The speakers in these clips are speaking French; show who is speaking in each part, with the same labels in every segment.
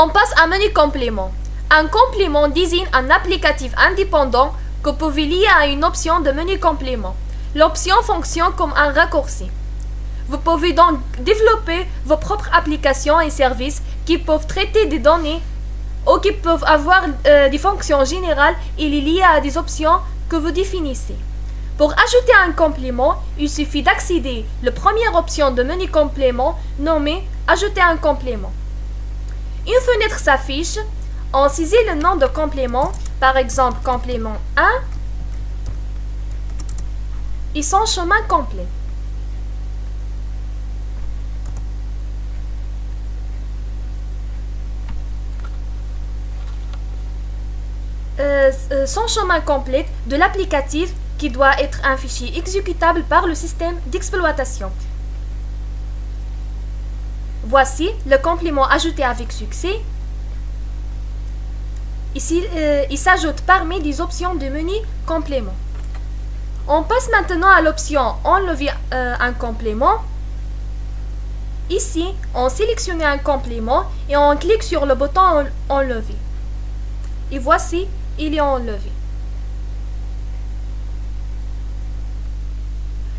Speaker 1: On passe à menu complément. Un complément désigne un applicatif indépendant que vous pouvez lier à une option de menu complément. L'option fonctionne comme un raccourci. Vous pouvez donc développer vos propres applications et services qui peuvent traiter des données ou qui peuvent avoir des fonctions générales et les lier à des options que vous définissez. Pour ajouter un complément, il suffit d'accéder à la première option de menu complément nommée « Ajouter un complément ». Une fenêtre s'affiche. On saisit le nom de complément, par exemple complément 1 et son chemin complet. Son chemin complet de l'applicatif qui doit être un fichier exécutable par le système d'exploitation. Voici le complément ajouté avec succès. Ici, il s'ajoute parmi des options de menu complément. On passe maintenant à l'option Enlever un complément. Ici, on sélectionne un complément et on clique sur le bouton Enlever. Et voici, il est enlevé.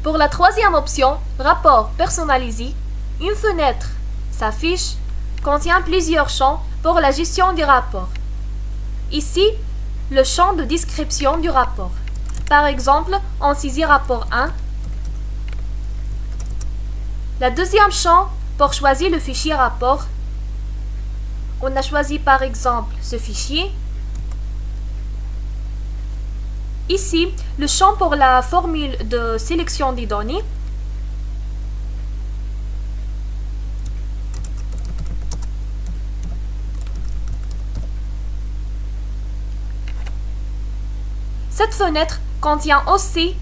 Speaker 1: Pour la troisième option, Rapport personnalisé, une fenêtre s'affiche, contient plusieurs champs pour la gestion du rapport. Ici, le champ de description du rapport. Par exemple, on saisit rapport 1. La deuxième champ pour choisir le fichier rapport. On a choisi par exemple ce fichier. Ici, le champ pour la formule de sélection des données. Cette fenêtre contient aussi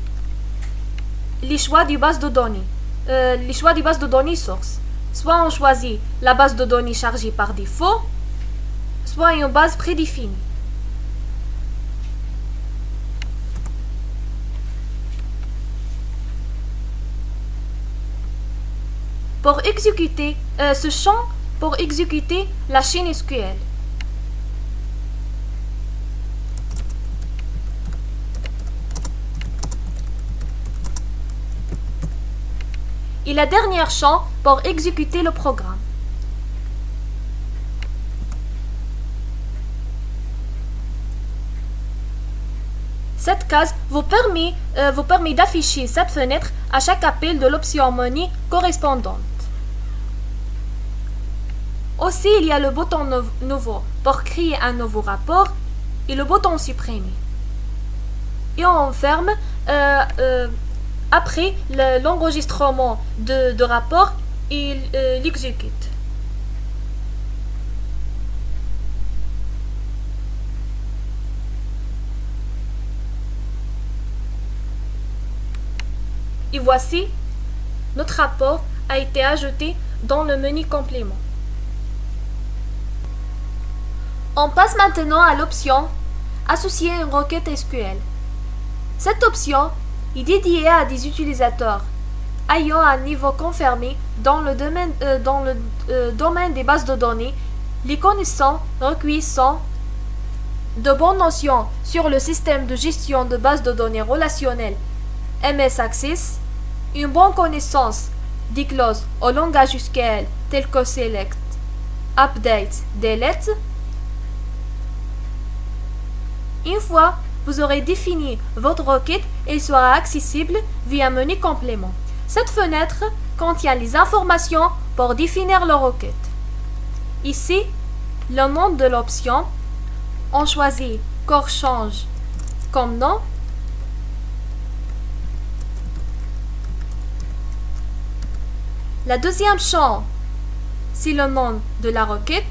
Speaker 1: les choix de base de données, les choix de base de données source. Soit on choisit la base de données chargée par défaut, soit une base prédéfinie. Pour exécuter ce champ, pour exécuter la chaîne SQL. Et la dernière champ pour exécuter le programme. Cette case vous permet d'afficher cette fenêtre à chaque appel de l'option menu correspondante. Aussi, il y a le bouton nouveau pour créer un nouveau rapport et le bouton supprimer. Et on ferme après l'enregistrement de rapport, il l'exécute. Et voici, notre rapport a été ajouté dans le menu complément. On passe maintenant à l'option Associer une requête SQL. Cette option est dédiée à des utilisateurs ayant un niveau confirmé dans le domaine des bases de données, les connaissant, recueillissant de bonnes notions sur le système de gestion de bases de données relationnelles MS Access, une bonne connaissance des clauses au langage SQL telles que Select, Update, Delete. Une fois vous aurez défini votre requête, elle sera accessible via menu complément. Cette fenêtre contient les informations pour définir la requête. Ici, le nom de l'option, on choisit Core Change comme nom. La deuxième champ, c'est le nom de la requête.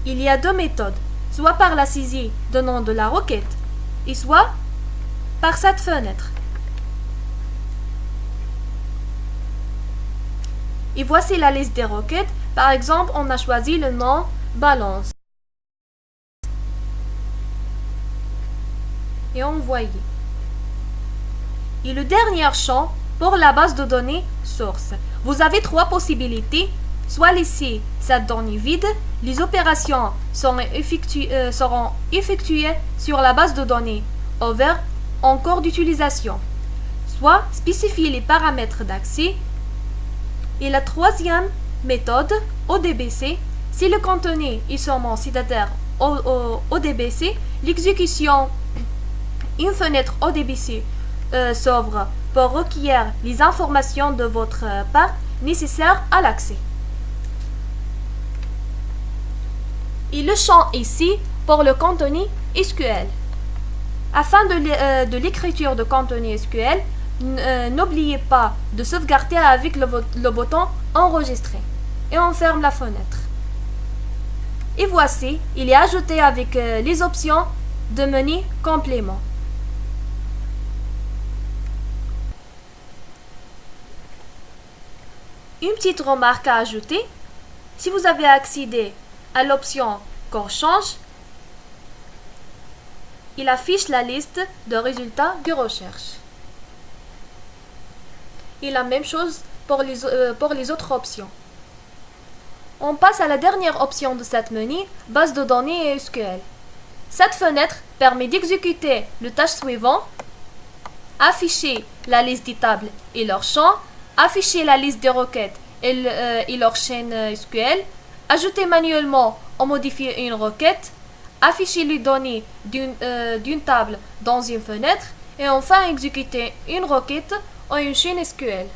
Speaker 1: Il y a deux méthodes, soit par la saisie de nom de la requête, et soit par cette fenêtre. Et voici la liste des requêtes. Par exemple, on a choisi le nom balance. Et envoyer. Et le dernier champ pour la base de données source. Vous avez trois possibilités. soit laisser cette donnée vide, les opérations seront effectuées sur la base de données ouverte en cours d'utilisation, soit spécifier les paramètres d'accès. Et la troisième méthode, ODBC, si le contenu est seulement citataire ODBC, l'exécution une fenêtre ODBC s'ouvre pour recueillir les informations de votre part nécessaires à l'accès. Et le champ ici pour le contenu SQL. Afin de l'écriture de contenu SQL, n'oubliez pas de sauvegarder avec le bouton Enregistrer et on ferme la fenêtre. Et voici, il est ajouté avec les options de menu complément. Une petite remarque à ajouter, si vous avez accédé à l'option Corps change, il affiche la liste de résultats de recherche. Et la même chose pour les autres options. On passe à la dernière option de cette menu, base de données et SQL. Cette fenêtre permet d'exécuter le tâche suivant: afficher la liste des tables et leurs champs, afficher la liste des requêtes et leur chaîne SQL, ajouter manuellement ou modifier une requête, afficher les données d'une table dans une fenêtre et enfin exécuter une requête ou une chaîne SQL.